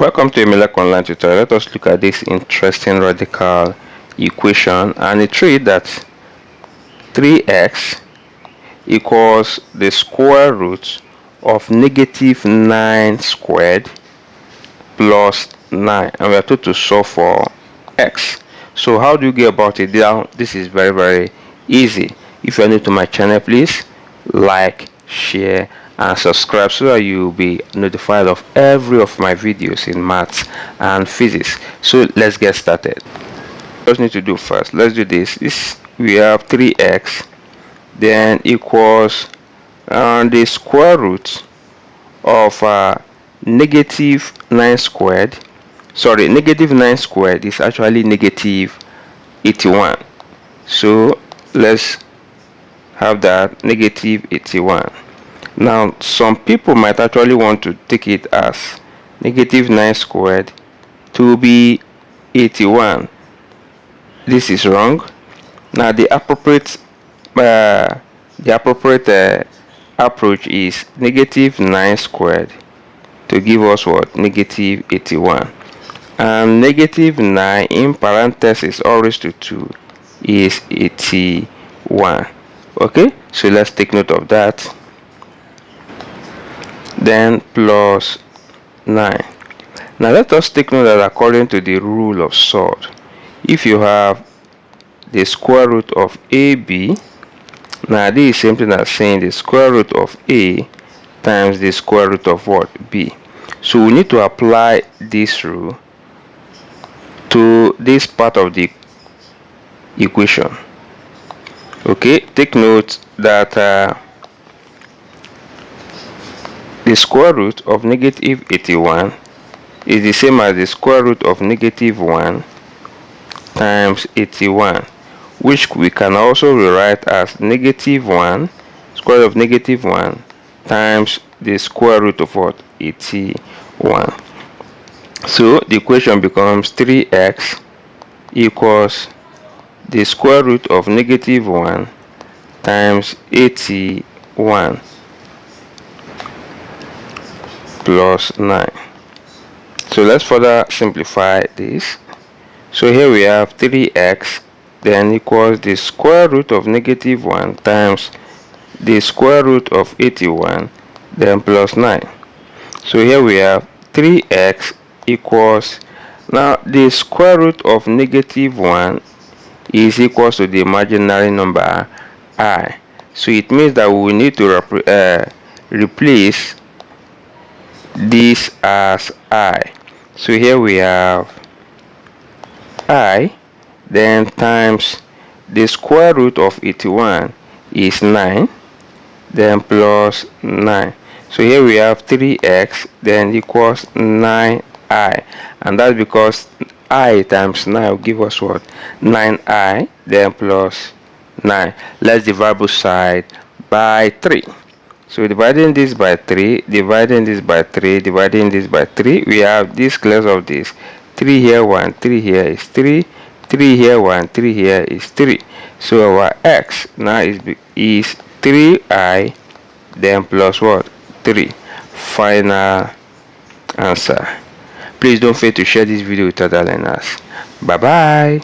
Welcome to Emilek Online Tutorial. Let us look at this interesting radical equation, and it reads that 3x equals the square root of negative 9 squared plus 9, and we are told to solve for x. So how do you go about it? Now this is very easy. If you are new to my channel, please like, share and subscribe so that you'll be notified of every of my videos in maths and physics. So let's get started. What we need to do first, let's do this. We have 3x then equals the square root of negative 9 squared. Sorry, negative 9 squared is actually negative 81. So let's have that, negative 81. Now some people might actually want to take it as negative 9 squared to be 81. This is wrong. Now the appropriate approach is negative 9 squared to give us what? Negative 81. And negative 9 in parentheses all raised to 2 is 81. Okay, so let's take note of that. Then plus 9. Now let us take note that according to the rule of sort, if you have the square root of AB, now this is same thing as saying the square root of A times the square root of what? B. So we need to apply this rule to this part of the equation. Okay, take note that the square root of negative 81 is the same as the square root of negative 1 times 81, which we can also rewrite as negative 1 square root of negative 1 times the square root of what? 81. So the equation becomes 3x equals the square root of negative 1 times 81 plus 9. So let's further simplify this. So here we have 3x then equals the square root of negative 1 times the square root of 81 then plus 9. So here we have 3x equals, now the square root of negative 1 is equals to the imaginary number I. So it means that we need to replace this as I. So here we have I then times the square root of 81 is 9 then plus 9. So here we have 3x then equals 9i, and that's because I times 9 will give us what? 9i then plus 9. Let's divide both sides by 3. So dividing this by 3, dividing this by 3, dividing this by 3, we have this clears of this. 3 here, 1, 3 here is 3, 3 here, 1, 3 here is 3. So our x now is 3i then plus what? 3. Final answer. Please don't forget to share this video with other learners. Bye bye.